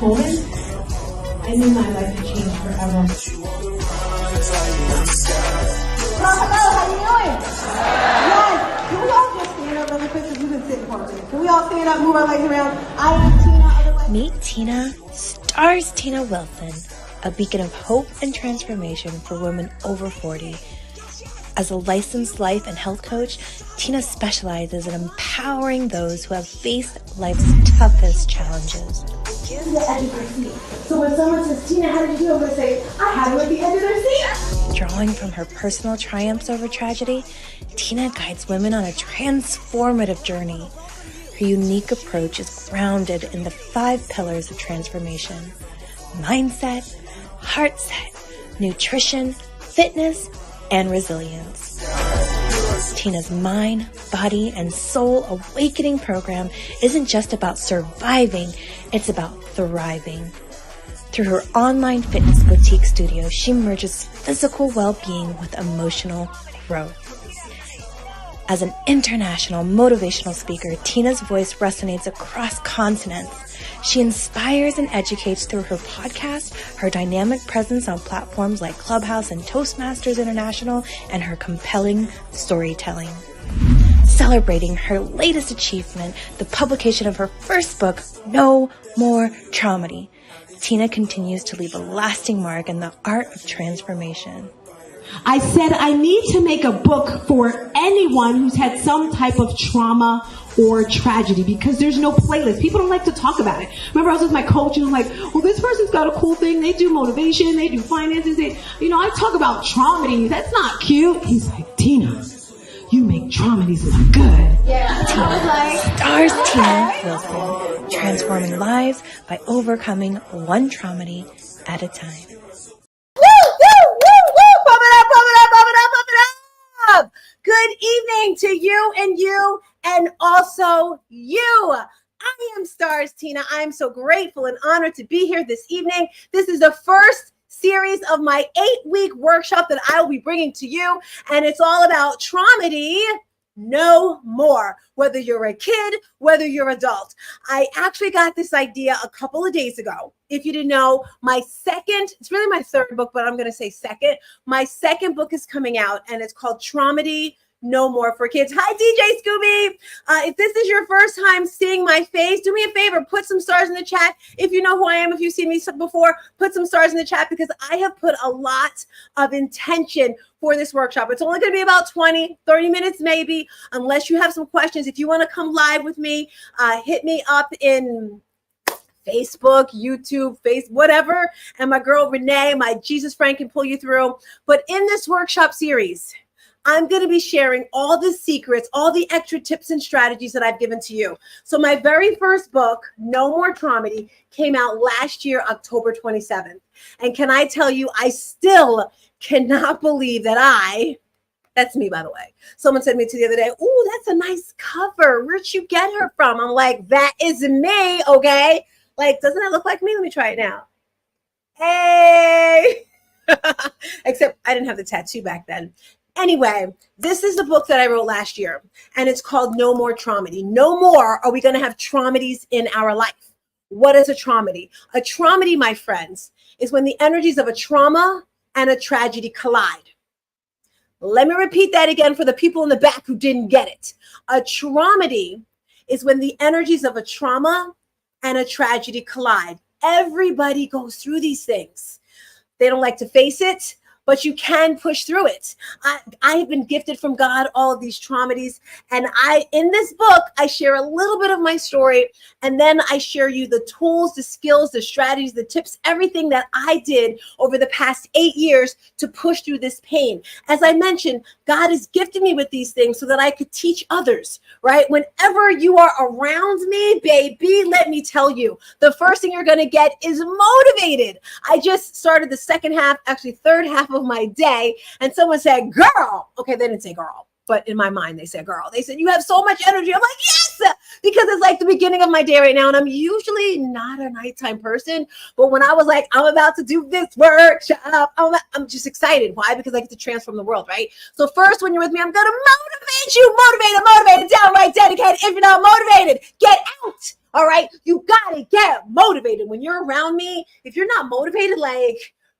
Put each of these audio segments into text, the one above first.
moment, I knew my life would change forever. Hello, how you doing? Yes. Can we all just stand up really quick because we've been sitting for a minute? Can we all stand up, move our legs around? I am Tina, otherwise... Meet Tina, stars Tina Wilson, a beacon of hope and transformation for women over 40. As a licensed life and health coach, Tina specializes in empowering those who have faced life's toughest challenges. The edge of their seat. So when someone says, Tina, how did you do? I'm going to say, I had them at the edge of their seat. Drawing from her personal triumphs over tragedy, Tina guides women on a transformative journey. Her unique approach is grounded in the 5 pillars of transformation: mindset, heart set, nutrition, fitness, and resilience. Tina's mind, body, and soul awakening program isn't just about surviving, it's about thriving. Through her online fitness boutique studio, she merges physical well-being with emotional growth. As an international motivational speaker, Tina's voice resonates across continents. She inspires and educates through her podcast, her dynamic presence on platforms like Clubhouse and Toastmasters International, and her compelling storytelling. Celebrating her latest achievement, the publication of her first book, No More Traumedy, Tina continues to leave a lasting mark in the art of transformation. I said I need to make a book for anyone who's had some type of trauma or tragedy, because there's no playlist. People don't like to talk about it. Remember, I was with my coach and I'm like, well, this person's got a cool thing. They do motivation. They do finances. I talk about traumedy. That's not cute. He's like, Tina, you make traumedies look good. Yeah. Stars Tina Wilson, transforming lives by overcoming one traumedy at a time. Good evening to you and also you. I am Stars Tina. I am so grateful and honored to be here this evening. This is the first series of my 8-week workshop that I will be bringing to you, and it's all about Traumedy No More. Whether you're a kid, whether you're adult. I actually got this idea a couple of days ago. If you didn't know, it's really my third book, but I'm going to say second. My second book is coming out, and it's called Traumedy No More for Kids. Hi, DJ Scooby. If this is your first time seeing my face, do me a favor, put some stars in the chat. If you know who I am, if you've seen me before, put some stars in the chat, because I have put a lot of intention for this workshop. It's only going to be about 20, 30 minutes maybe, unless you have some questions. If you want to come live with me, hit me up in Facebook, YouTube, whatever. And my girl Renee, my Jesus friend, can pull you through. But in this workshop series, I'm going to be sharing all the secrets, all the extra tips and strategies that I've given to you. So my very first book, No More Traumedy, came out last year, October 27th. And can I tell you, I still cannot believe that that's me, by the way. Someone said to me the other day, ooh, that's a nice cover. Where'd you get her from? I'm like, that is me, okay? Like, doesn't that look like me? Let me try it now. Hey! Except I didn't have the tattoo back then. Anyway, this is the book that I wrote last year, and it's called No More Traumedy. No more are we going to have traumedies in our life. What is a traumedy? A traumedy, my friends, is when the energies of a trauma and a tragedy collide. Let me repeat that again for the people in the back who didn't get it. A traumedy is when the energies of a trauma and a tragedy collide. Everybody goes through these things. They don't like to face it, but you can push through it. I have been gifted from God all of these traumedies. And in this book, I share a little bit of my story. And then I share you the tools, the skills, the strategies, the tips, everything that I did over the past 8 years to push through this pain. As I mentioned, God has gifted me with these things so that I could teach others, right? Whenever you are around me, baby, let me tell you, the first thing you're going to get is motivated. I just started the third half of my day, and someone said, girl. Okay, they didn't say girl, but in my mind they said girl. They said, you have so much energy. I'm like, yes, because it's like the beginning of my day right now. And I'm usually not a nighttime person. But when I was like, I'm about to do this workshop, I'm just excited. Why? Because I get to transform the world, right? So first, when you're with me, I'm going to motivate you. Motivated, downright dedicated. If you're not motivated, get out. All right? You got to get motivated. When you're around me, if you're not motivated, like,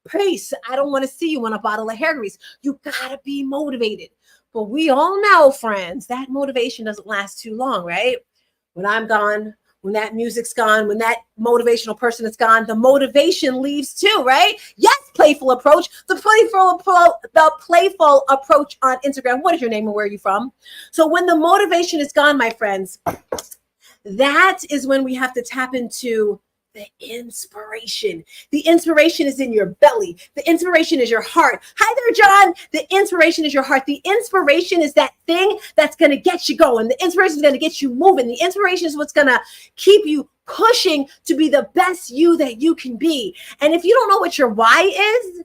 peace, I don't want to see you on a bottle of hair grease. You got to be motivated. But we all know, friends, that motivation doesn't last too long, right? When I'm gone, when that music's gone, when that motivational person is gone, the motivation leaves too, right? Yes, playful approach. The playful approach on Instagram. What is your name and where are you from? So when the motivation is gone, my friends, that is when we have to tap into the inspiration. The inspiration is in your belly. The inspiration is your heart. Hi there, John. The inspiration is your heart. The inspiration is that thing that's going to get you going. The inspiration is going to get you moving. The inspiration is what's going to keep you pushing to be the best you that you can be. And if you don't know what your why is,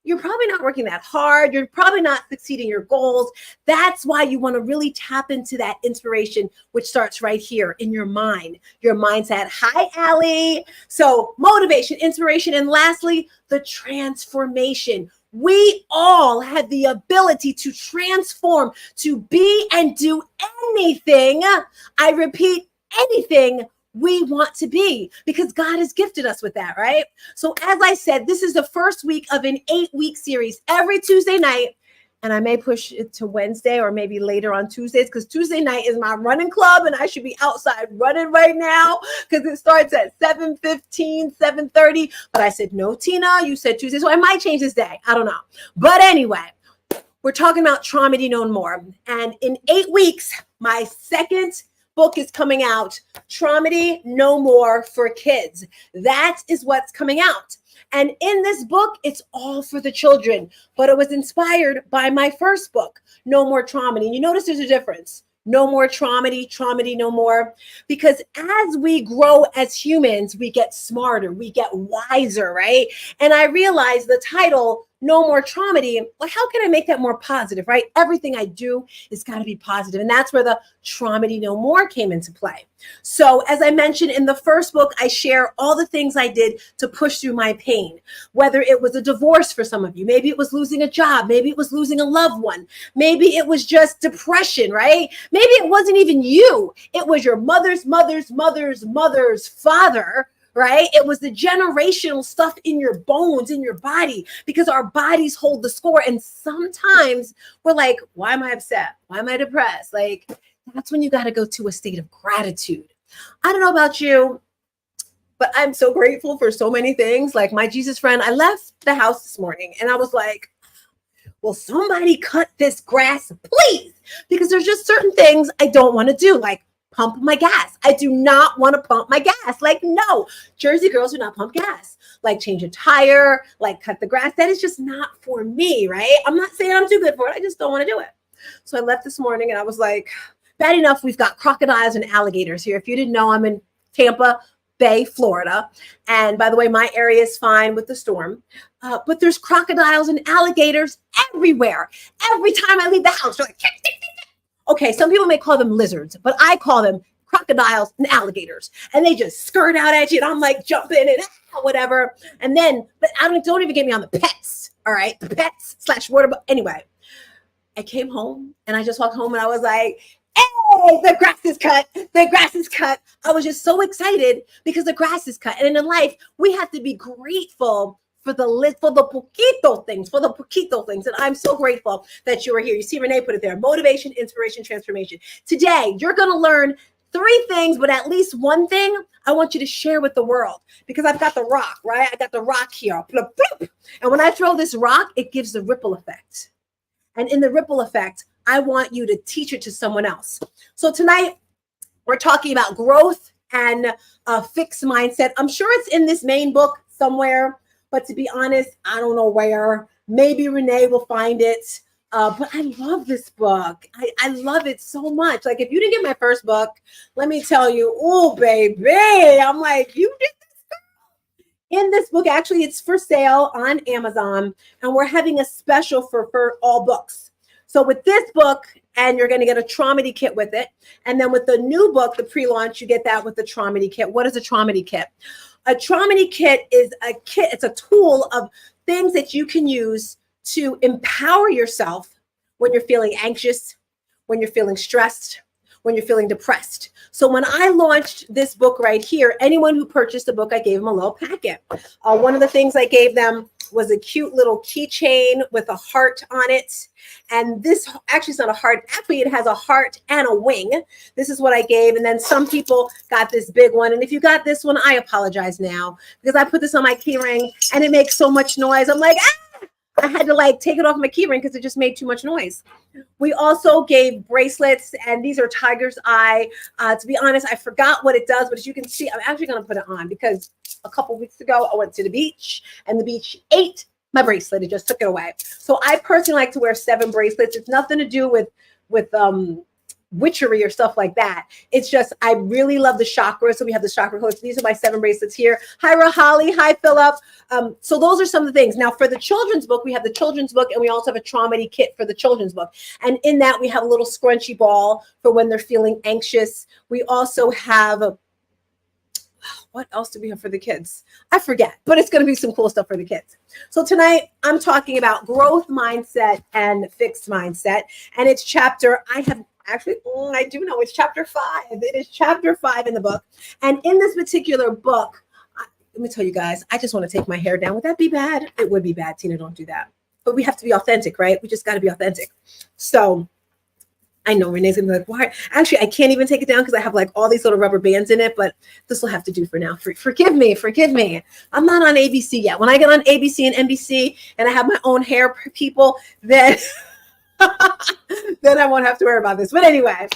you're probably not working that hard. You're probably not succeeding your goals. That's why you want to really tap into that inspiration, which starts right here in your mind. Your mindset. Hi, Allie. So motivation, inspiration, and lastly, the transformation. We all have the ability to transform, to be and do anything. I repeat, anything we want to be, because God has gifted us with that, right? So as I said, this is the first week of an 8-week series every Tuesday night. And I may push it to Wednesday or maybe later on Tuesdays, because Tuesday night is my running club and I should be outside running right now because it starts at 7:15, 7:30. But I said, no, Tina, you said Tuesday. So I might change this day. I don't know. But anyway, we're talking about Traumedy No More. And in 8 weeks, my second book is coming out, Traumedy No More for Kids. That is what's coming out. And in this book, it's all for the children, but it was inspired by my first book, No More Traumedy. And you notice there's a difference. No more traumedy, Traumedy no more. Because as we grow as humans, we get smarter, we get wiser, right? And I realized the title, No More Traumedy, well, how can I make that more positive, right? Everything I do is got to be positive. And that's where the Traumedy No More came into play. So as I mentioned in the first book, I share all the things I did to push through my pain, whether it was a divorce for some of you, maybe it was losing a job, maybe it was losing a loved one, maybe it was just depression, right? Maybe it wasn't even you. It was your mother's father, right? It was the generational stuff in your bones, in your body, because our bodies hold the score. And sometimes we're like, why am I upset? Why am I depressed? Like, that's when you got to go to a state of gratitude. I don't know about you, but I'm so grateful for so many things. Like my Jesus friend, I left the house this morning and I was like, will somebody cut this grass, please? Because there's just certain things I don't want to do, like pump my gas. I do not want to pump my gas. Like, no, Jersey girls do not pump gas. Like change a tire, like cut the grass. That is just not for me, right? I'm not saying I'm too good for it. I just don't want to do it. So I left this morning and I was like, bad enough we've got crocodiles and alligators here. If you didn't know, I'm in Tampa Bay, Florida. And by the way, my area is fine with the storm. But there's crocodiles and alligators everywhere. Every time I leave the house, they're like, okay, some people may call them lizards, but I call them crocodiles and alligators. And they just skirt out at you. And I'm like jumping and whatever. And then, but don't even get me on the pets. All right. The pets / water. Anyway, I came home and I just walked home and I was like, hey, the grass is cut. The grass is cut. I was just so excited because the grass is cut. And in life, we have to be grateful for the poquito things. And I'm so grateful that you are here. You see Renee put it there. Motivation, inspiration, transformation. Today, you're going to learn 3 things, but at least one thing I want you to share with the world, because I've got the rock, right? I got the rock here. And when I throw this rock, it gives the ripple effect. And in the ripple effect, I want you to teach it to someone else. So tonight, we're talking about growth and a fixed mindset. I'm sure it's in this main book somewhere, but to be honest, I don't know where. Maybe Renee will find it. But I love this book. I love it so much. Like, if you didn't get my first book, let me tell you, oh, baby, I'm like, you did this, girl. In this book, actually, it's for sale on Amazon, and we're having a special for all books. So with this book, and you're going to get a Traumedy kit with it. And then with the new book, the pre-launch, you get that with the Traumedy kit. What is a Traumedy kit? A Traumedy kit is a kit. It's a tool of things that you can use to empower yourself when you're feeling anxious, when you're feeling stressed, when you're feeling depressed. So when I launched this book right here, anyone who purchased the book, I gave them a little packet. One of the things I gave them was a cute little keychain with a heart on it. And this actually is not a heart. Actually, it has a heart and a wing. This is what I gave. And then some people got this big one. And if you got this one, I apologize now because I put this on my key ring and it makes so much noise. I'm like, ah! I had to like take it off my key ring because it just made too much noise. We also gave bracelets, and these are Tiger's Eye. To be honest, I forgot what it does, but as you can see, I'm actually going to put it on because a couple weeks ago, I went to the beach and the beach ate my bracelet. It just took it away. So I personally like to wear 7 bracelets. It's nothing to do with witchery or stuff like that. It's just, I really love the chakras. So we have the chakra codes. These are my 7 bracelets here. Hi, Rahali. Hi, Philip. So those are some of the things. Now for the children's book, we have the children's book, and we also have a Traumedy kit for the children's book. And in that, we have a little scrunchy ball for when they're feeling anxious. We also have, what else do we have for the kids? I forget, but it's going to be some cool stuff for the kids. So tonight I'm talking about growth mindset and fixed mindset. And it's chapter, I do know it's chapter 5. It is chapter 5 in the book. And in this particular book, let me tell you guys, I just want to take my hair down. Would that be bad? It would be bad, Tina, don't do that. But we have to be authentic, right? We just got to be authentic. So I know Renee's gonna be like, why? Actually, I can't even take it down because I have like all these little rubber bands in it, but this will have to do for now. Forgive me. I'm not on ABC yet. When I get on ABC and NBC and I have my own hair people, then, then I won't have to worry about this. But anyway,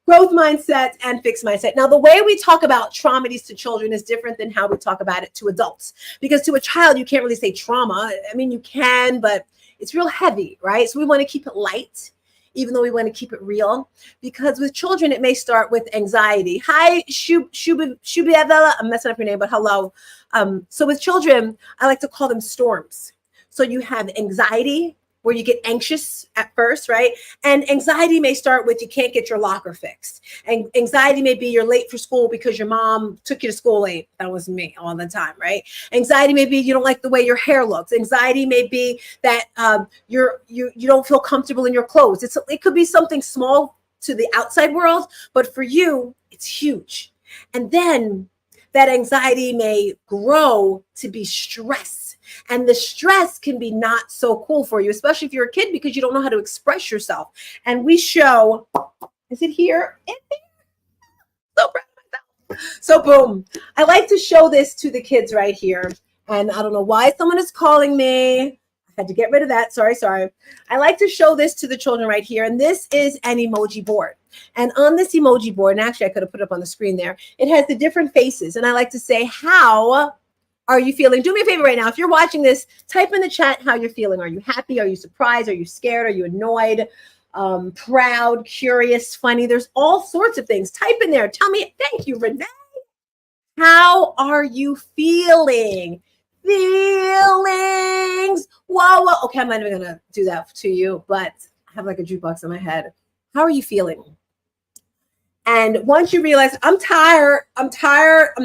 growth mindset and fixed mindset. Now, the way we talk about traumedies to children is different than how we talk about it to adults. Because to a child, you can't really say trauma. I mean, you can, but it's real heavy, right? So we want to keep it light, even though we want to keep it real. Because with children, it may start with anxiety. Hi, Shubiavella. I'm messing up your name, but hello. So with children, I like to call them storms. So you have anxiety, where you get anxious at first, right? And anxiety may start with you can't get your locker fixed. And anxiety may be you're late for school because your mom took you to school late. That was me all the time, right? Anxiety may be you don't like the way your hair looks. Anxiety may be that you don't feel comfortable in your clothes. It could be something small to the outside world, but for you, it's huge. And then that anxiety may grow to be stress. And the stress can be not so cool for you, especially if you're a kid, because you don't know how to express yourself. And we show, is it here? So proud of myself. So boom. I like to show this to the kids right here. And I don't know why someone is calling me. I had to get rid of that. Sorry. I like to show this to the children right here. And this is an emoji board. And on this emoji board, and actually I could have put it up on the screen there, it has the different faces. And I like to say, how are you feeling? Do me a favor right now. If you're watching this, type in the chat how you're feeling. Are you happy? Are you surprised? Are you scared? Are you annoyed? Proud, curious, funny? There's all sorts of things. Type in there. Tell me. Thank you, Renee. How are you feeling? Feelings. Whoa. Okay, I'm not even going to do that to you, but I have like a jukebox in my head. How are you feeling? And once you realize I'm tired, I'm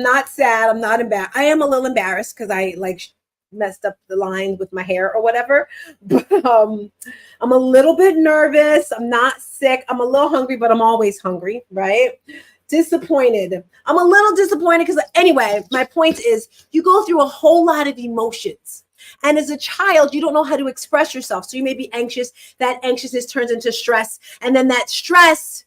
not sad, I'm not embarrassed. I am a little embarrassed because I like messed up the line with my hair or whatever. But I'm a little bit nervous. I'm not sick. I'm a little hungry, but I'm always hungry, right? Disappointed. I'm a little disappointed because anyway, my point is you go through a whole lot of emotions. And as a child, you don't know how to express yourself. So you may be anxious. That anxiousness turns into stress. And then that stress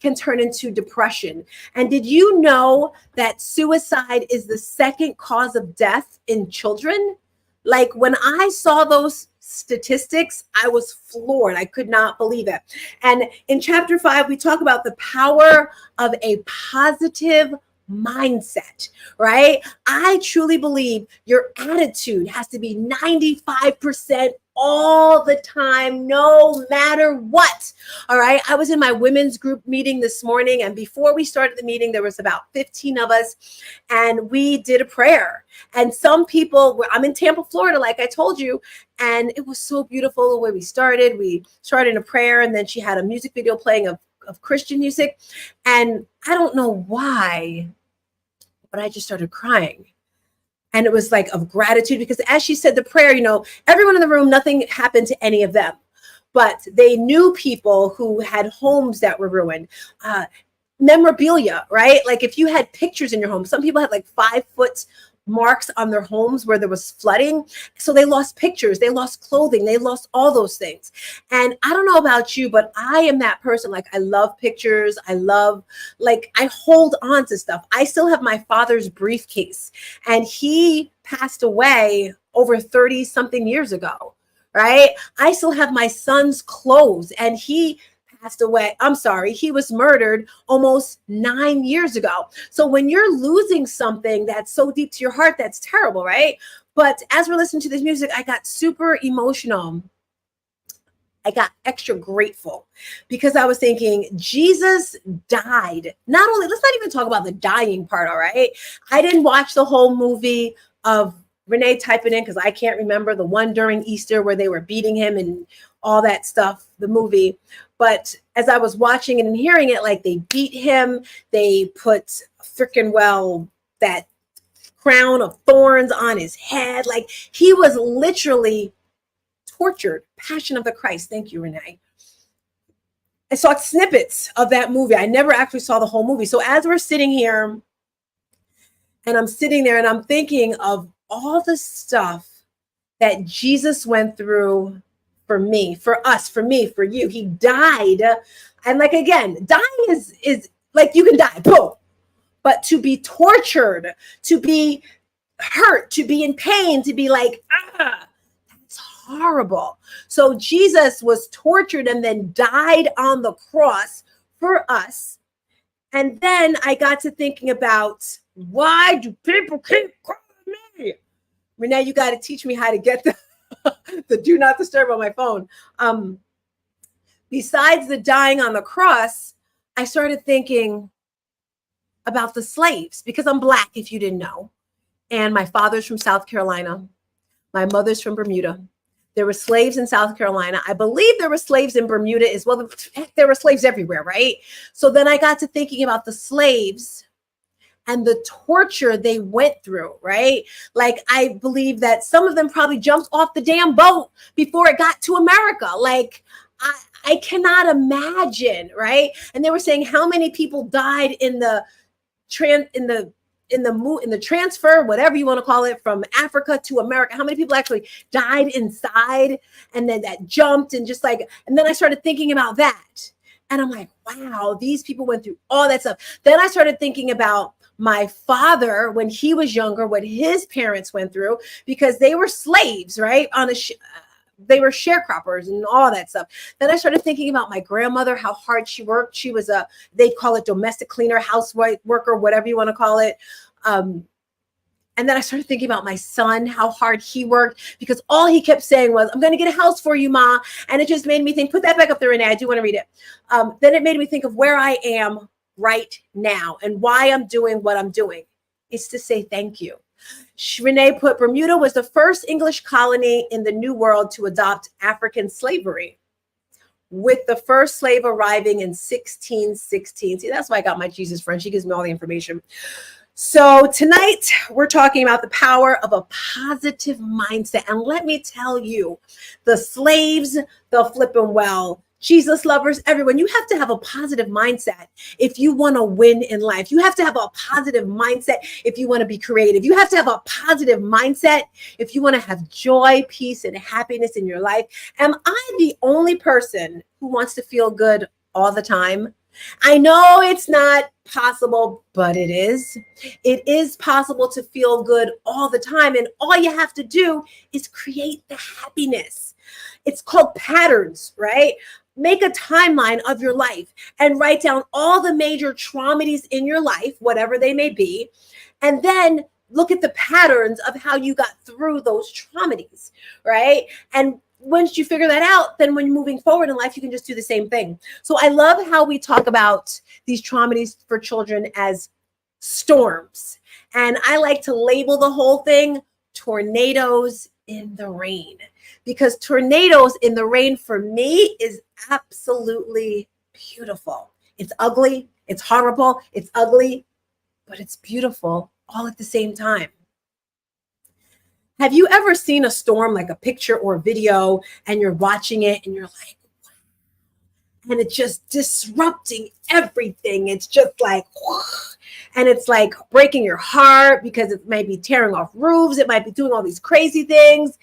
can turn into depression. And did you know that suicide is the second cause of death in children? Like when I saw those statistics, I was floored. I could not believe it. And in chapter 5, we talk about the power of a positive mindset, right? I truly believe your attitude has to be 95% all the time, no matter what. All right. I was in my women's group meeting this morning, and before we started the meeting, there was about 15 of us, and we did a prayer. And some people, I'm in Tampa, Florida, like I told you, and it was so beautiful the way we started. We started in a prayer, and then she had a music video playing of Christian music. And I don't know why, but I just started crying. And it was like of gratitude, because as she said the prayer, you know, everyone in the room, nothing happened to any of them, but they knew people who had homes that were ruined. Memorabilia, right? Like if you had pictures in your home, some people had like 5-foot marks on their homes where there was flooding. So they lost pictures, they lost clothing, they lost all those things. And I don't know about you, but I am that person. Like I love pictures. I hold on to stuff. I still have my father's briefcase, and he passed away over 30 something years ago, right? I still have my son's clothes, and he passed away. I'm sorry, he was murdered almost 9 years ago. So when you're losing something that's so deep to your heart, that's terrible, right? But as we're listening to this music, I got super emotional. I got extra grateful, because I was thinking Jesus died. Not only, let's not even talk about the dying part, all right? I didn't watch the whole movie of Renee, type it in, because I can't remember the one during Easter where they were beating him and all that stuff, the movie. But as I was watching it and hearing it, like they beat him, they put that crown of thorns on his head. Like he was literally tortured. Passion of the Christ. Thank you, Renee. I saw snippets of that movie. I never actually saw the whole movie. So as we're sitting here, and I'm sitting there and I'm thinking of all the stuff that Jesus went through for me, for us, for me, for you. He died. And like, again, dying is like, you can die, boom. But to be tortured, to be hurt, to be in pain, to be like, that's horrible. So Jesus was tortured and then died on the cross for us. And then I got to thinking about, why do people keep calling me? Renee, you got to teach me how to get the do not disturb on my phone. Besides the dying on the cross, I started thinking about the slaves, because I'm Black, if you didn't know. And my father's from South Carolina. My mother's from Bermuda. There were slaves in South Carolina. I believe there were slaves in Bermuda as well. There were slaves everywhere, right? So then I got to thinking about the slaves and the torture they went through, right? Like, I believe that some of them probably jumped off the damn boat before it got to America. Like, I cannot imagine, right? And they were saying how many people died in the transfer, whatever you want to call it, from Africa to America. How many people actually died inside, and then that jumped, and just like, and then I started thinking about that. And I'm like, wow, these people went through all that stuff. Then I started thinking about my father when he was younger, what his parents went through, because they were slaves, right? They were sharecroppers and all that stuff. Then I started thinking about my grandmother, how hard she worked. She was they call it domestic cleaner, housewife, worker, whatever you want to call it. And then I started thinking about my son, how hard he worked, because all he kept saying was, I'm going to get a house for you, Ma. And it just made me think, put that back up there, Renee. I do want to read it. Then it made me think of where I am right now and why I'm doing what I'm doing. It's to say thank you. Renee put, Bermuda was the first English colony in the New World to adopt African slavery, with the first slave arriving in 1616. See, that's why I got my Jesus friend. She gives me all the information. So tonight we're talking about the power of a positive mindset. And let me tell you, the slaves, the flipping well, Jesus lovers, everyone, you have to have a positive mindset if you want to win in life. You have to have a positive mindset if you want to be creative. You have to have a positive mindset if you want to have joy, peace, and happiness in your life. Am I the only person who wants to feel good all the time? I know it's not possible, but it is. It is possible to feel good all the time. And all you have to do is create the happiness. It's called patterns, right? Make a timeline of your life and write down all the major traumedies in your life, whatever they may be. And then look at the patterns of how you got through those traumedies, right? And once you figure that out, then when you're moving forward in life, you can just do the same thing. So I love how we talk about these traumedies for children as storms. And I like to label the whole thing tornadoes in the rain, because tornadoes in the rain for me is absolutely beautiful. It's ugly, it's horrible, it's ugly, but it's beautiful all at the same time. Have you ever seen a storm, like a picture or a video, and you're watching it and you're like, wow, and it's just disrupting everything. It's just like, wow. And it's like breaking your heart because it might be tearing off roofs. It might be doing all these crazy things.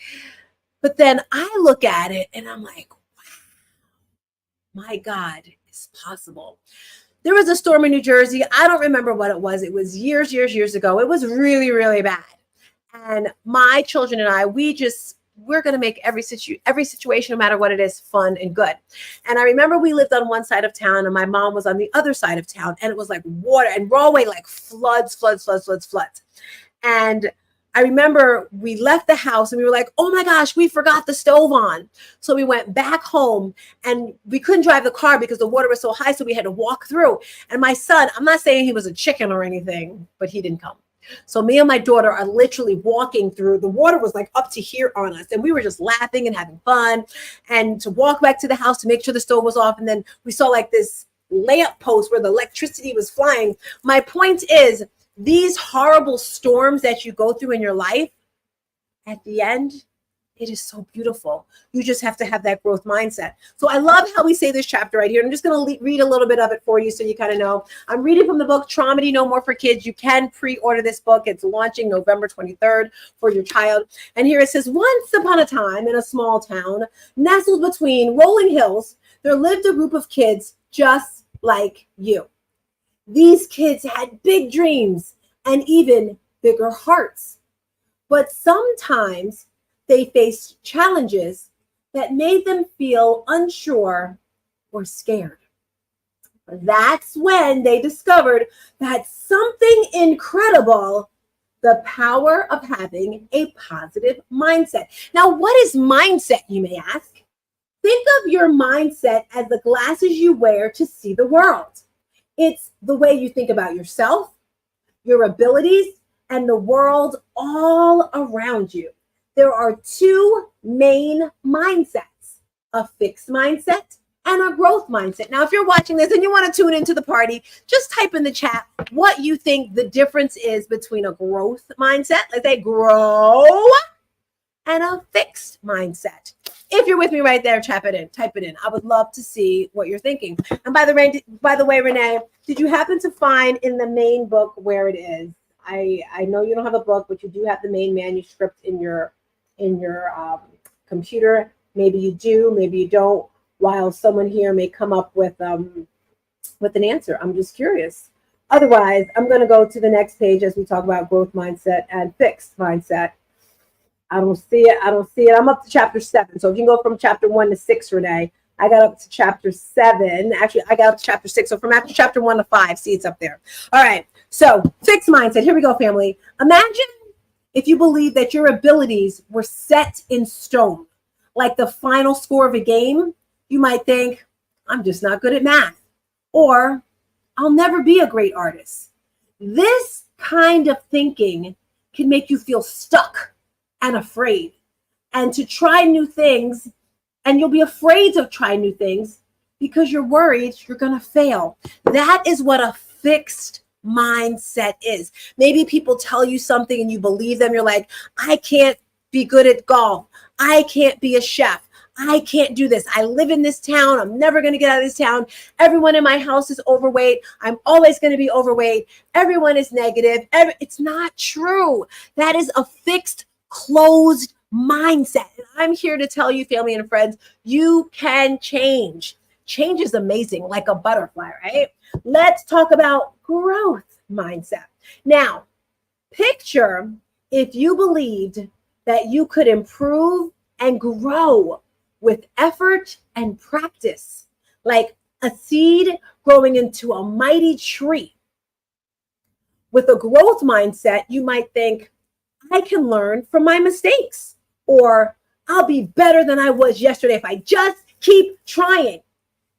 But then I look at it and I'm like, wow, my God, it's possible. There was a storm in New Jersey. I don't remember what it was. It was years ago. It was really, really bad. And my children and I, we're going to make every situation, no matter what it is, fun and good. And I remember we lived on one side of town and my mom was on the other side of town, and it was like water and railway, like floods. And I remember we left the house and we were like, oh my gosh, we forgot the stove on. So we went back home and we couldn't drive the car because the water was so high. So we had to walk through. And my son, I'm not saying he was a chicken or anything, but he didn't come. So me and my daughter are literally walking through. The water was like up to here on us. And we were just laughing and having fun. And to walk back to the house to make sure the stove was off. And then we saw like this lamp post where the electricity was flying. My point is, these horrible storms that you go through in your life, at the end, it is so beautiful. You just have to have that growth mindset. So I love how we say this chapter right here. I'm just going to read a little bit of it for you so you kind of know. I'm reading from the book Traumedy No More for Kids. You can pre-order this book. It's launching November 23rd for your child. And here it says, once upon a time in a small town nestled between rolling hills, there lived a group of kids just like you. These kids had big dreams and even bigger hearts. But sometimes they faced challenges that made them feel unsure or scared. That's when they discovered that something incredible, the power of having a positive mindset. Now, what is mindset, you may ask? Think of your mindset as the glasses you wear to see the world. It's the way you think about yourself, your abilities, and the world all around you. There are two main mindsets, a fixed mindset and a growth mindset. Now, if you're watching this and you want to tune into the party, just type in the chat what you think the difference is between a growth mindset, let's say grow, and a fixed mindset. If you're with me right there, type it in. I would love to see what you're thinking. And by the way, Renee, did you happen to find in the main book where it is? I know you don't have a book, but you do have the main manuscript in your computer. Maybe you do, maybe you don't. While someone here may come up with an answer, I'm just curious. Otherwise, I'm going to go to the next page as we talk about growth mindset and fixed mindset. I don't see it. I'm up to chapter 7. So if you can go from chapter 1 to 6, Renee, I got up to chapter 7. Actually, I got up to chapter 6. So from after chapter 1 to 5, see, it's up there. All right. So fixed mindset. Here we go, family. Imagine if you believe that your abilities were set in stone, like the final score of a game. You might think, I'm just not good at math, or I'll never be a great artist. This kind of thinking can make you feel stuck and afraid, and to try new things. And you'll be afraid to try new things because you're worried you're going to fail. That is what a fixed mindset is. Maybe people tell you something and you believe them. You're like, I can't be good at golf. I can't be a chef. I can't do this. I live in this town. I'm never going to get out of this town. Everyone in my house is overweight. I'm always going to be overweight. Everyone is negative. It's not true. That is a fixed, closed mindset. And I'm here to tell you, family and friends, you can change. Change is amazing, like a butterfly, right? Let's talk about growth mindset. Now, picture if you believed that you could improve and grow with effort and practice, like a seed growing into a mighty tree. With a growth mindset, you might think, I can learn from my mistakes, or I'll be better than I was yesterday if I just keep trying.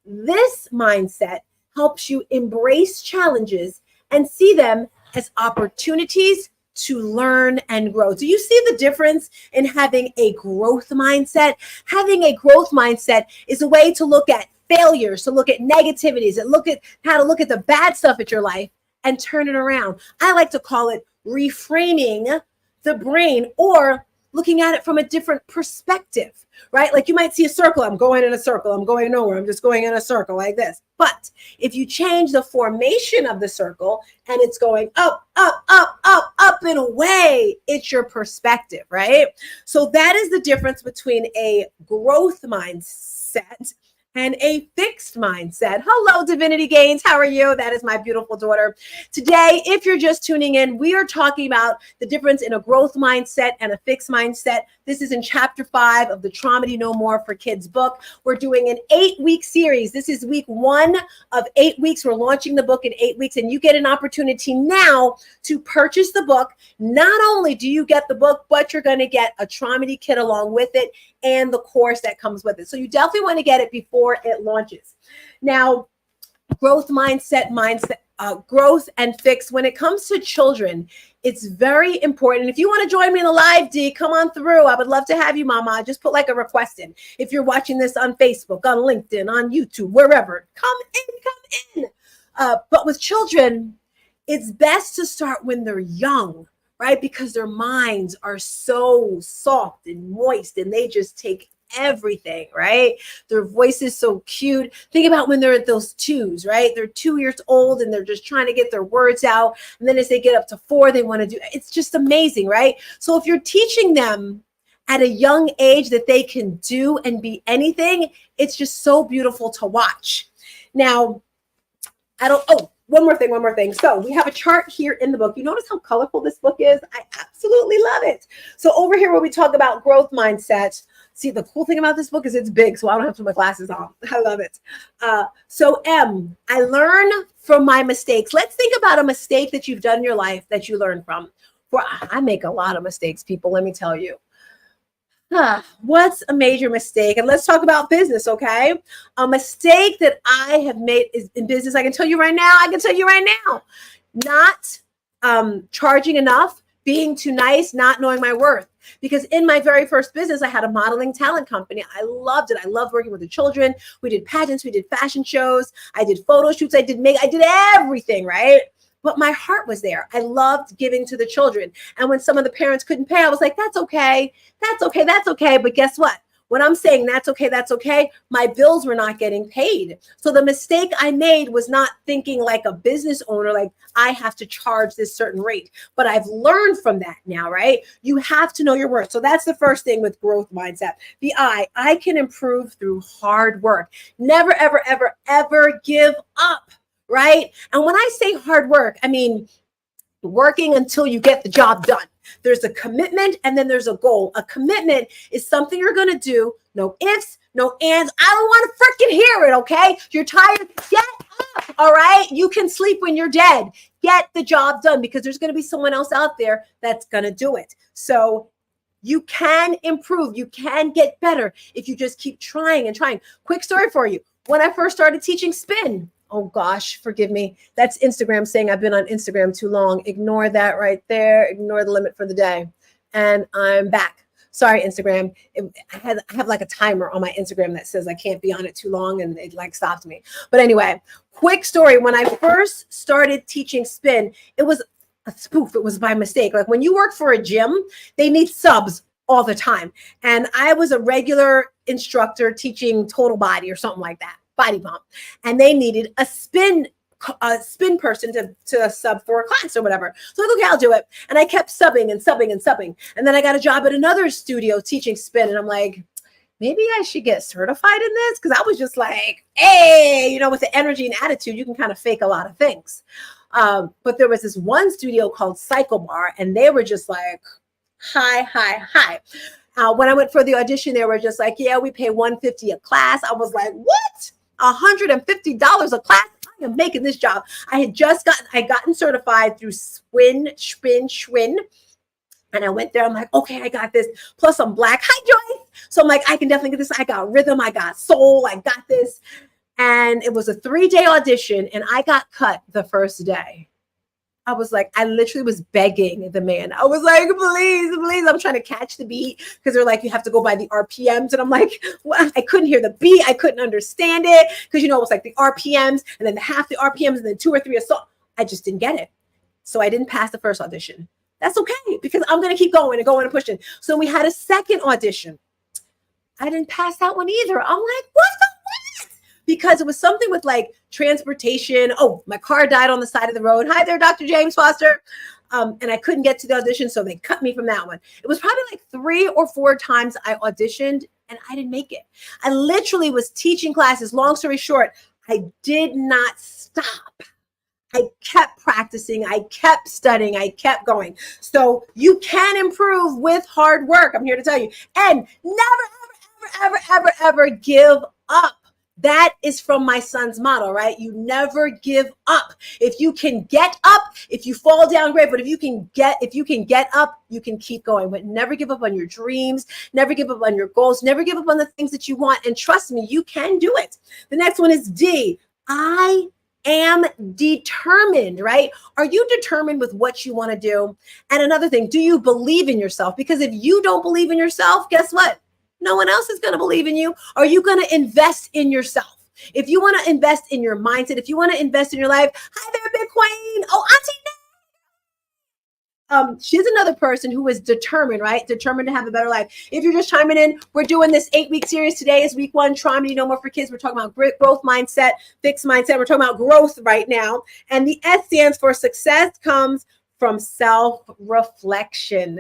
This mindset helps you embrace challenges and see them as opportunities to learn and grow. Do you see the difference in having a growth mindset? Having a growth mindset is a way to look at failures, to look at negativities, and look at how to look at the bad stuff at your life and turn it around. I like to call it reframing the brain, or looking at it from a different perspective, right? Like you might see a circle. I'm going in a circle. I'm going nowhere. I'm just going in a circle like this. But if you change the formation of the circle and it's going up, up, up, up, up and away, it's your perspective, right? So that is the difference between a growth mindset and a fixed mindset. Hello, Divinity Gains. How are you? That is my beautiful daughter. Today, if you're just tuning in, we are talking about the difference in a growth mindset and a fixed mindset. This is in chapter 5 of the Traumedy No More for Kids book. We're doing an 8-week series. This is week 1 of 8 weeks. We're launching the book in 8 weeks, and you get an opportunity now to purchase the book. Not only do you get the book, but you're going to get a Traumedy kit along with it and the course that comes with it. So you definitely want to get it before it launches. Now, growth and fix. When it comes to children, it's very important. If you want to join me in the live, D, come on through. I would love to have you, Mama. Just put like a request in. If you're watching this on Facebook, on LinkedIn, on YouTube, wherever, come in. But with children, it's best to start when they're young, right? Because their minds are so soft and moist and they just take everything, right? Their voice is so cute. Think about when they're at those 2s, right? They're 2 years old and they're just trying to get their words out. And then as they get up to 4, they want to do, it's just amazing, right? So if you're teaching them at a young age that they can do and be anything, it's just so beautiful to watch. Now, one more thing. So we have a chart here in the book. You notice how colorful this book is? I absolutely love it. So over here where we talk about growth mindset, see, the cool thing about this book is it's big, so I don't have to put my glasses on. I love it. So M, I learn from my mistakes. Let's think about a mistake that you've done in your life that you learn from. I make a lot of mistakes, people, let me tell you. What's a major mistake? And let's talk about business, okay? A mistake that I have made is in business. I can tell you right now, not charging enough, being too nice, not knowing my worth. Because in my very first business, I had a modeling talent company. I loved it. I loved working with the children. We did pageants, we did fashion shows, I did photo shoots, I did everything, right? But my heart was there. I loved giving to the children. And when some of the parents couldn't pay, I was like, that's okay. But guess what? When I'm saying that's okay, my bills were not getting paid. So the mistake I made was not thinking like a business owner, like I have to charge this certain rate. But I've learned from that now, right? You have to know your worth. So that's the first thing with growth mindset. The I can improve through hard work. Never, ever, ever, ever give up. Right? And when I say hard work, I mean working until you get the job done. There's a commitment and then there's a goal. A commitment is something you're going to do. No ifs, no ands. I don't want to freaking hear it, okay? You're tired. Get up, all right? You can sleep when you're dead. Get the job done because there's going to be someone else out there that's going to do it. So you can improve. You can get better if you just keep trying and trying. Quick story for you. When I first started teaching spin, oh gosh, forgive me. That's Instagram saying I've been on Instagram too long. Ignore that right there. Ignore the limit for the day. And I'm back. Sorry, Instagram. I have like a timer on my Instagram that says I can't be on it too long and it like stopped me. But anyway, quick story. When I first started teaching spin, it was a spoof. It was by mistake. Like when you work for a gym, they need subs all the time. And I was a regular instructor teaching total body or something like that. Body pump, and they needed a spin person to sub for a class or whatever. So I thought, okay, I'll do it. And I kept subbing. And then I got a job at another studio teaching spin. And I'm like, maybe I should get certified in this. Cause I was just like, hey, with the energy and attitude, you can kind of fake a lot of things. But there was this one studio called Cycle Bar and they were just like, hi. When I went for the audition, they were just like, yeah, we pay $150 a class. I was like, what? $150 a class? I am making this job. I had just gotten certified through Schwinn. And I went there. I'm like, okay, I got this. Plus I'm black. Hi, Joyce. So I'm like, I can definitely get this. I got rhythm, I got soul, I got this. And it was a 3-day audition, and I got cut the first day. I was like, I literally was begging the man. I was like, please, please. I'm trying to catch the beat because they're like, you have to go by the RPMs. And I'm like, well, I couldn't hear the beat. I couldn't understand it because, it was like the RPMs and then half the RPMs and then 2 or 3 or so. I just didn't get it. So I didn't pass the first audition. That's okay because I'm going to keep going and going and pushing. So we had a second audition. I didn't pass that one either. I'm like, what the what? Because it was something with like transportation. Oh, my car died on the side of the road. Hi there, Dr. James Foster. And I couldn't get to the audition, so they cut me from that one. It was probably like 3 or 4 times I auditioned and I didn't make it. I literally was teaching classes. Long story short, I did not stop. I kept practicing. I kept studying. I kept going. So you can improve with hard work. I'm here to tell you. And never give up. That is from my son's motto, right? You never give up. If you can get up, if you fall down, great. But if you can get up, you can keep going. But never give up on your dreams. Never give up on your goals. Never give up on the things that you want. And trust me, you can do it. The next one is D. I am determined, right? Are you determined with what you want to do? And another thing, do you believe in yourself? Because if you don't believe in yourself, guess what? No one else is going to believe in you. Are you going to invest in yourself? If you want to invest in your mindset, if you want to invest in your life, hi there, Big Queen. Oh, Auntie. She's another person who is determined, right? Determined to have a better life. If you're just chiming in, we're doing this 8-week series. Today is week 1, Traumedy No More for Kids. We're talking about growth mindset, fixed mindset. We're talking about growth right now. And the S stands for success comes from self-reflection.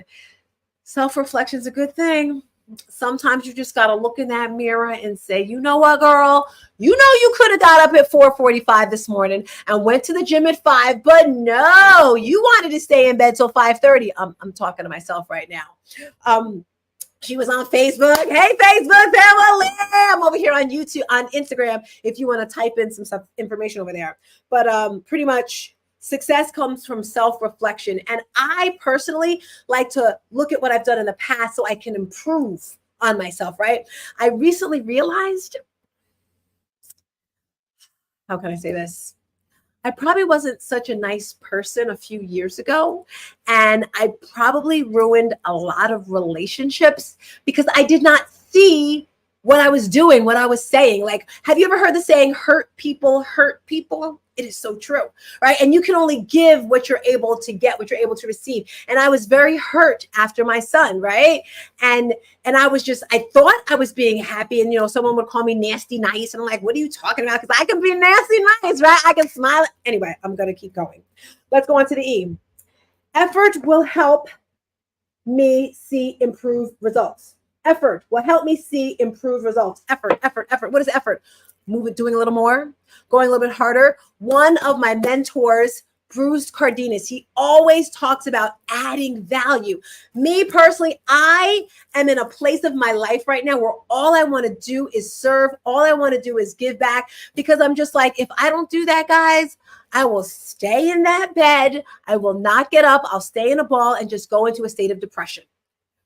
Self-reflection is a good thing. Sometimes you just got to look in that mirror and say, you know what, girl, you could have got up at 4:45 this morning and went to the gym at 5, but no, you wanted to stay in bed till 5:30. I'm talking to myself right now. She was on Facebook. Hey, Facebook family. I'm over here on YouTube, on Instagram, if you want to type in some stuff, information over there. But pretty much, success comes from self-reflection. And I personally like to look at what I've done in the past so I can improve on myself, right? I recently realized, how can I say this? I probably wasn't such a nice person a few years ago. And I probably ruined a lot of relationships because I did not see what I was doing, what I was saying. Like, have you ever heard the saying, hurt people hurt people? It is so true, right? And you can only give what you're able to get, what you're able to receive. And I was very hurt after my son, right? And I thought I was being happy. And, someone would call me nasty nice. And I'm like, what are you talking about? Because I can be nasty nice, right? I can smile. Anyway, I'm going to keep going. Let's go on to the E. Effort will help me see improved results. Effort will help me see improved results. Effort. What is effort? Doing a little more, going a little bit harder. One of my mentors, Bruce Cardenas, he always talks about adding value. Me personally, I am in a place of my life right now where all I want to do is serve. All I want to do is give back, because I'm just like, if I don't do that, guys, I will stay in that bed. I will not get up. I'll stay in a ball and just go into a state of depression.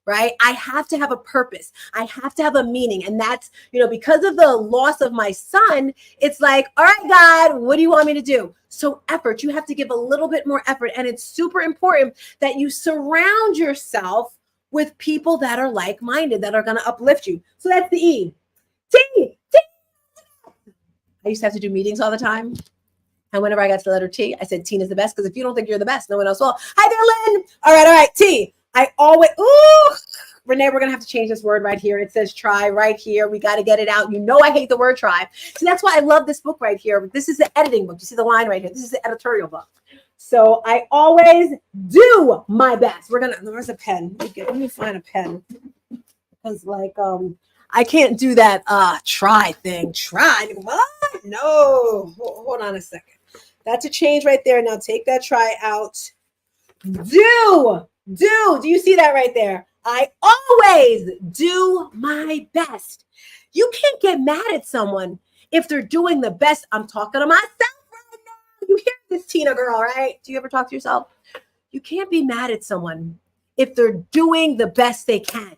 Right? I have to have a purpose. I have to have a meaning. And that's, because of the loss of my son, it's like, all right, God, what do you want me to do? So effort, you have to give a little bit more effort. And it's super important that you surround yourself with people that are like-minded, that are going to uplift you. So that's the E. T. I used to have to do meetings all the time. And whenever I got to the letter T, I said, Tina's the best. Because if you don't think you're the best, no one else will. Hi there, Lynn. All right. T. Renee, we're going to have to change this word right here. It says try right here. We got to get it out. I hate the word try. So that's why I love this book right here. This is the editing book. You see the line right here. This is the editorial book. So I always do my best. Where's a pen? Let me find a pen. Because I can't do that try thing. Try. What? No. Hold on a second. That's a change right there. Now take that try out. Do you see that right there? I always do my best. You can't get mad at someone if they're doing the best. I'm talking to myself right now. You hear this, Tina girl, right? Do you ever talk to yourself? You can't be mad at someone if they're doing the best they can.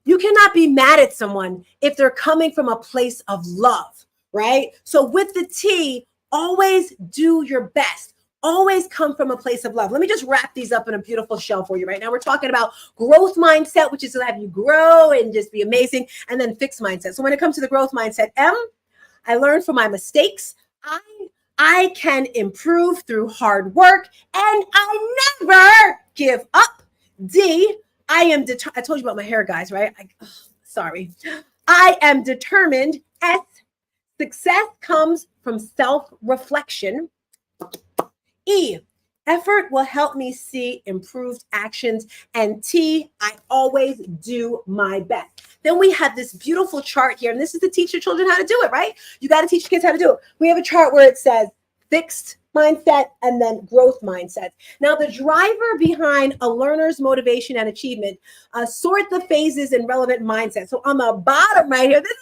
You cannot be mad at someone if they're coming from a place of love, right? So with the T, always do your best. Always come from a place of love. Let me just wrap these up in a beautiful shell for you right now. We're talking about growth mindset, which is to have you grow and just be amazing, and then fixed mindset. So when it comes to the growth mindset, M, I learned from my mistakes. I can improve through hard work, and I never give up. D, I told you about my hair, guys, right? Sorry. I am determined. S, success comes from self-reflection. E, effort will help me see improved actions. And T, I always do my best. Then we have this beautiful chart here, and this is to teach your children how to do it, right? You got to teach your kids how to do it. We have a chart where it says fixed mindset and then growth mindset. Now, the driver behind a learner's motivation and achievement, sort the phases in relevant mindset. So on the bottom right here, this is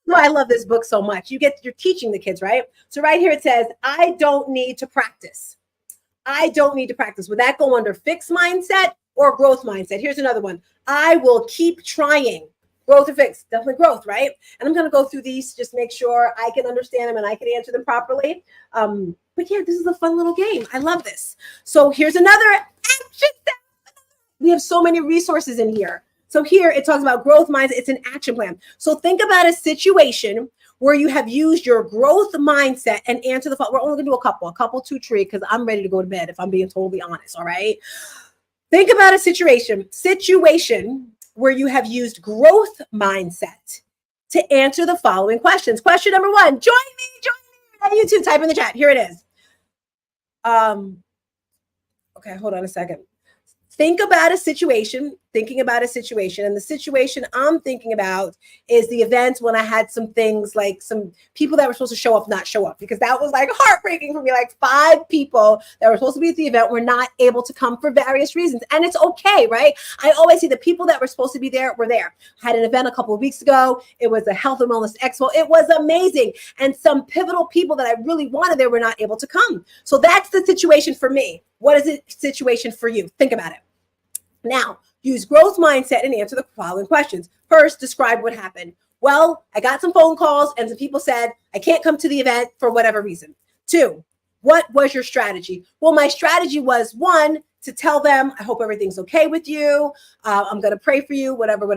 no, I love this book so much. You're teaching the kids, right? So right here it says, I don't need to practice. I don't need to practice. Would that go under fixed mindset or growth mindset? Here's another one. I will keep trying. Growth or fixed? Definitely growth, right? And I'm going to go through these, just make sure I can understand them and I can answer them properly. But yeah, this is a fun little game. I love this. So here's another action step. We have so many resources in here. So here it talks about growth mindset. It's an action plan. So think about a situation where you have used your growth mindset and answer the phone. We're only going to do a couple, 2, 3, because I'm ready to go to bed if I'm being totally honest. All right. Think about a situation where you have used growth mindset to answer the following questions. Question number 1, join me. You too, type in the chat. Here it is. Okay, hold on a second. Thinking about a situation, and the situation I'm thinking about is the event when I had some things like some people that were supposed to show up, not show up, because that was like heartbreaking for me. Like 5 people that were supposed to be at the event were not able to come for various reasons. And it's okay, right? I always see the people that were supposed to be there were there. I had an event a couple of weeks ago. It was a health and wellness expo. It was amazing. And some pivotal people that I really wanted there were not able to come. So that's the situation for me. What is the situation for you? Think about it. Now, use growth mindset and answer the following questions. First, describe what happened. Well, I got some phone calls and some people said, I can't come to the event for whatever reason. 2, what was your strategy? Well, my strategy was 1, to tell them, I hope everything's okay with you. I'm going to pray for you, whatever.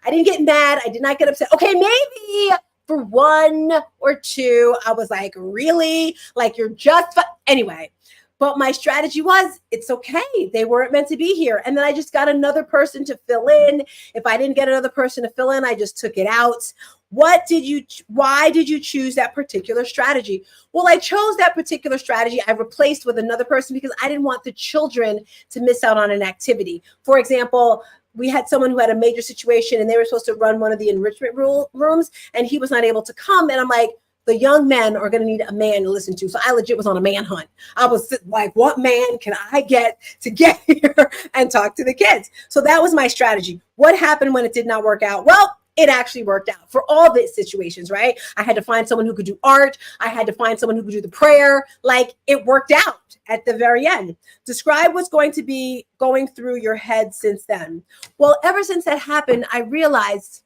I didn't get mad. I did not get upset. Okay, maybe for 1 or 2, I was like, really? Like you're just, anyway. But my strategy was, it's okay. They weren't meant to be here. And then I just got another person to fill in. If I didn't get another person to fill in, I just took it out. Why did you choose that particular strategy? Well, I chose that particular strategy. I replaced with another person because I didn't want the children to miss out on an activity. For example, we had someone who had a major situation and they were supposed to run one of the enrichment rooms and he was not able to come. And I'm like, the young men are going to need a man to listen to. So I legit was on a manhunt. I was like, what man can I get to get here and talk to the kids? So that was my strategy. What happened when it did not work out? Well, it actually worked out for all the situations, right? I had to find someone who could do art. I had to find someone who could do the prayer. Like it worked out at the very end. Describe what's going to be going through your head since then. Well, ever since that happened, I realized,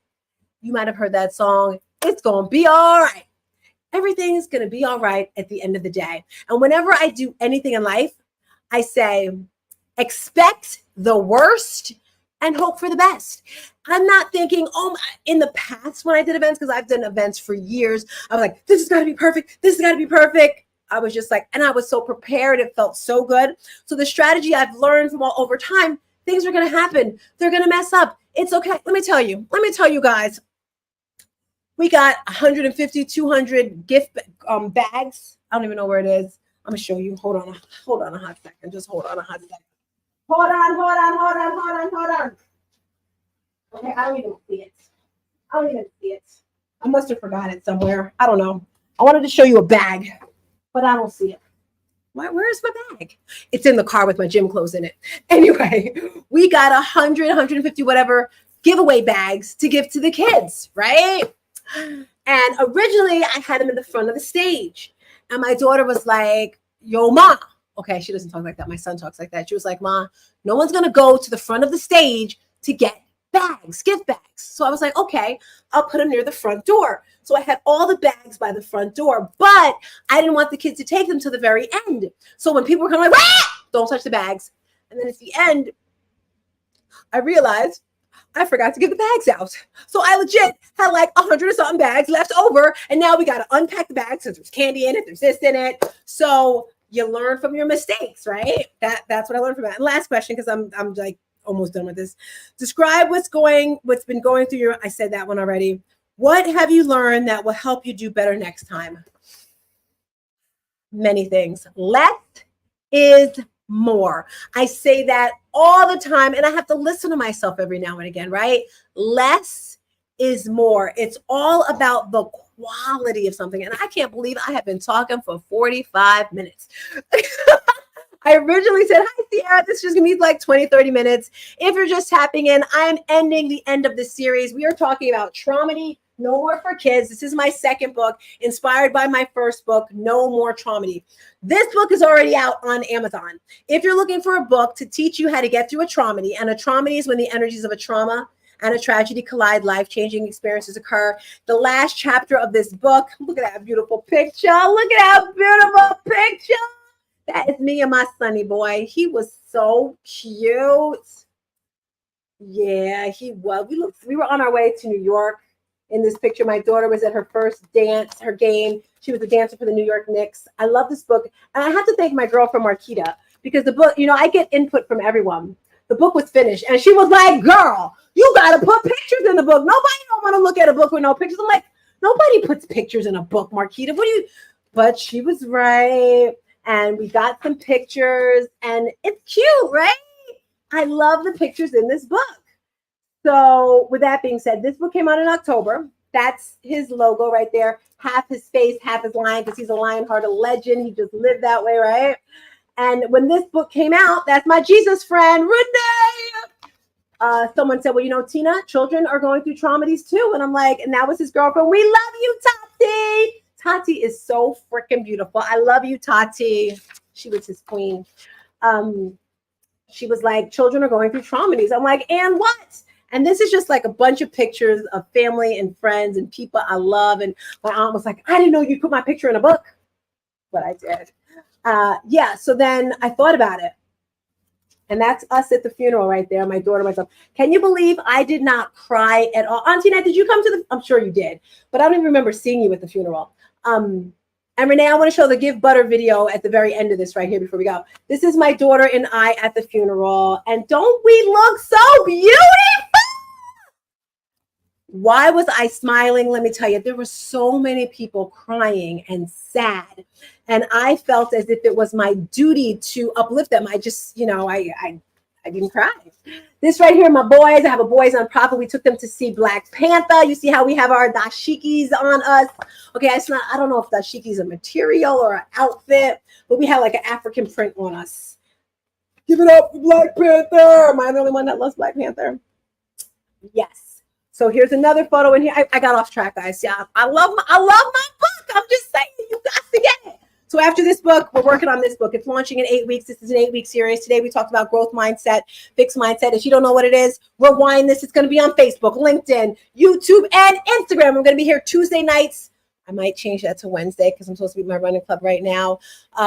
you might have heard that song, it's going to be all right. Everything is going to be all right at the end of the day. And whenever I do anything in life, I say, expect the worst and hope for the best. I'm not thinking, in the past when I did events, because I've done events for years, I was like, this has got to be perfect. This has got to be perfect. I was just like, and I was so prepared. It felt so good. So the strategy I've learned from all over time, things are going to happen. They're going to mess up. It's okay. Let me tell you guys. We got 150, 200 gift bags. I don't even know where it is. I'm going to show you. Hold on a hot second. Just hold on a hot second. Hold on. Okay, I don't even see it. I must have forgot it somewhere. I don't know. I wanted to show you a bag, but I don't see it. Where's my bag? It's in the car with my gym clothes in it. Anyway, we got 100, 150, whatever giveaway bags to give to the kids, right? And originally I had them in the front of the stage. And my daughter was like, yo, Ma. Okay, she doesn't talk like that. My son talks like that. She was like, Ma, no one's going to go to the front of the stage to get bags, gift bags. So I was like, okay, I'll put them near the front door. So I had all the bags by the front door, but I didn't want the kids to take them to the very end. So when people were coming, like, don't touch the bags. And then at the end, I realized I forgot to give the bags out. So I legit had like 100 or something bags left over. And now we got to unpack the bags because there's candy in it. There's this in it. So you learn from your mistakes, right? That's what I learned from that. And last question, because I'm like almost done with this. Describe what's been going through your, I said that one already. What have you learned that will help you do better next time? Many things. Less is more. I say that all the time, and I have to listen to myself every now and again, right? Less is more. It's all about the quality of something. And I can't believe I have been talking for 45 minutes. I originally said, hi, Sierra, this is just going to be like 20, 30 minutes. If you're just tapping in, I'm ending the end of the series. We are talking about Traumedy No More for Kids. This is my second book, inspired by my first book, No More Traumedy. This book is already out on Amazon. If you're looking for a book to teach you how to get through a traumedy, and a traumedy is when the energies of a trauma and a tragedy collide, life-changing experiences occur. The last chapter of this book, look at that beautiful picture. Look at that beautiful picture. That is me and my sonny boy. He was so cute. Yeah, he was. We were on our way to New York. In this picture, my daughter was at her first dance, her game. She was a dancer for the New York Knicks. I love this book. And I have to thank my girlfriend, Marquita, because the book, I get input from everyone. The book was finished. And she was like, girl, you got to put pictures in the book. Nobody don't want to look at a book with no pictures. I'm like, nobody puts pictures in a book, Marquita. But she was right. And we got some pictures. And it's cute, right? I love the pictures in this book. So with that being said, this book came out in October. That's his logo right there. Half his face, half his lion, because he's a Lionhearted legend. He just lived that way, right? And when this book came out, that's my Jesus friend, Renee. Someone said, well, Tina, children are going through traumedies too. And I'm like, and that was his girlfriend. We love you, Tati. Tati is so freaking beautiful. I love you, Tati. She was his queen. She was like, children are going through traumedies. I'm like, and what? And this is just like a bunch of pictures of family and friends and people I love. And my aunt was like, I didn't know you put my picture in a book. But I did. So then I thought about it. And that's us at the funeral right there, my daughter, myself. Can you believe I did not cry at all? Auntie Nat, did you come to the, I'm sure you did, but I don't even remember seeing you at the funeral. And Renee, I want to show the Give Butter video at the very end of this right here before we go. This is my daughter and I at the funeral. And don't we look so beautiful? Why was I smiling? Let me tell you, there were so many people crying and sad. And I felt as if it was my duty to uplift them. I just, I didn't cry. This right here, my boys, I have a boys nonprofit. We took them to see Black Panther. You see how we have our dashikis on us. Okay, I don't know if dashiki is a material or an outfit, but we have like an African print on us. Give it up for Black Panther. Am I the only one that loves Black Panther? Yes. So here's another photo in here. I got off track, guys. Yeah, I love my book. I'm just saying, you got to get it. So after this book, we're working on this book. It's launching in 8 weeks. This is an 8-week series. Today we talked about growth mindset, fixed mindset. If you don't know what it is, rewind this. It's going to be on Facebook, LinkedIn, YouTube, and Instagram. I'm going to be here Tuesday nights. I might change that to Wednesday because I'm supposed to be at my running club right now.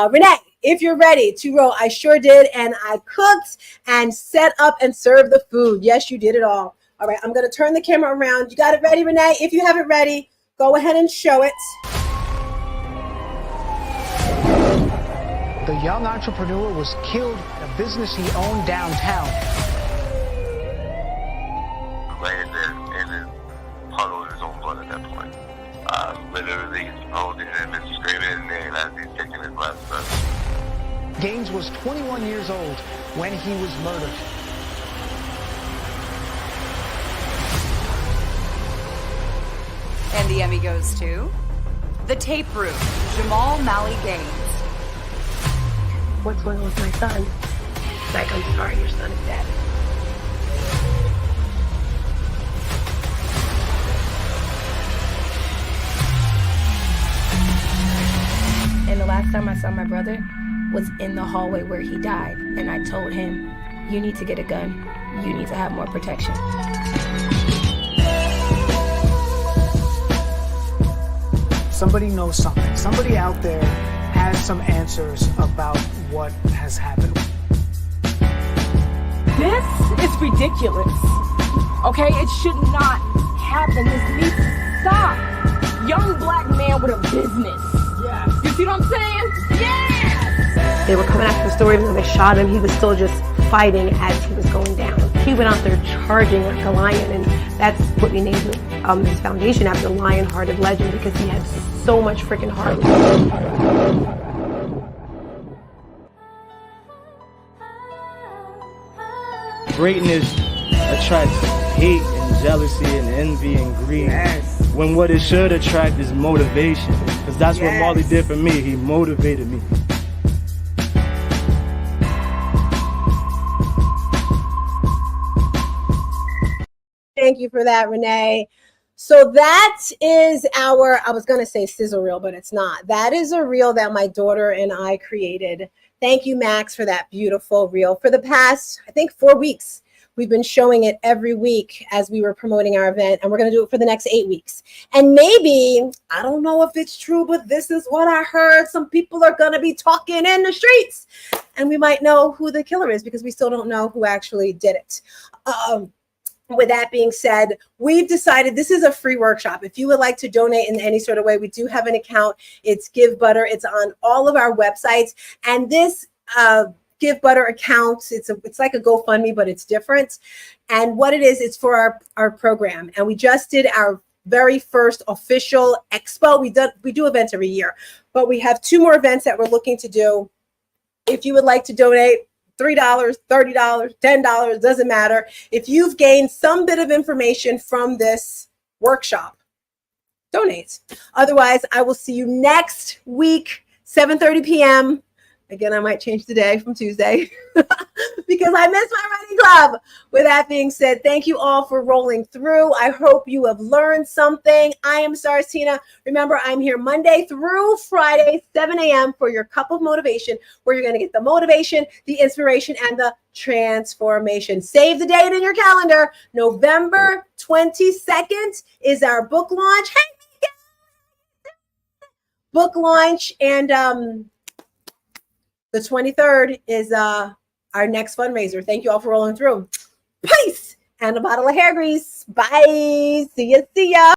Renee, if you're ready to roll, I sure did. And I cooked and set up and served the food. Yes, you did it all. All right, I'm going to turn the camera around. You got it ready, Renee? If you have it ready, go ahead and show it. The young entrepreneur was killed at a business he owned downtown. Laying there in his puddle in his own blood at that point. Literally holding him and screaming his name as he's taking his last breath. Gaines was 21 years old when he was murdered. And the Emmy goes to The Tape Room, Jamal Malley Gaines. What's going on with my son? Like, I'm sorry, your son is dead. And the last time I saw my brother was in the hallway where he died. And I told him, you need to get a gun. you need to have more protection. Somebody knows something. Somebody out there has some answers about what has happened. This is ridiculous. Okay, it should not happen. This needs to stop. Young black man with a business. Yeah. You see what I'm saying? Yes! They were coming after the store, even though they shot him, he was still just fighting as he was going down. He went out there charging like a lion, and that's what we named his foundation after, Lion-Hearted Legend, because he had so much freaking heart. Greatness attracts hate and jealousy and envy and greed. Yes. When what it should attract is motivation. Because that's what Marley did for me. He motivated me. Thank you for that, Renee. So that is our, I was going to say sizzle reel, but it's not. That is a reel that my daughter and I created. Thank you, Max, for that beautiful reel. For the past, I think, 4 weeks, we've been showing it every week as we were promoting our event, and we're going to do it for the next 8 weeks. And maybe, I don't know if it's true, but this is what I heard. Some people are going to be talking in the streets, and we might know who the killer is because we still don't know who actually did it. With that being said, we've decided this is a free workshop. If you would like to donate in any sort of way, we do have an account. It's Give Butter. It's on all of our websites. And this Give Butter account, it's like a GoFundMe, but it's different. And what it is, it's for our program. And we just did our very first official expo. We do events every year, but we have 2 more events that we're looking to do. If you would like to donate, $3, $30, $10, doesn't matter. If you've gained some bit of information from this workshop, donate. Otherwise, I will see you next week, 7:30 p.m. Again, I might change the day from Tuesday because I missed my running club. With that being said, thank you all for rolling through. I hope you have learned something. I am Stars Tina. Remember, I'm here Monday through Friday, 7 a.m. for your cup of motivation, where you're going to get the motivation, the inspiration, and the transformation. Save the date in your calendar. November 22nd is our book launch. Hey, book launch, and the 23rd is our next fundraiser. Thank you all for rolling through. Peace and a bottle of hair grease. Bye. See ya.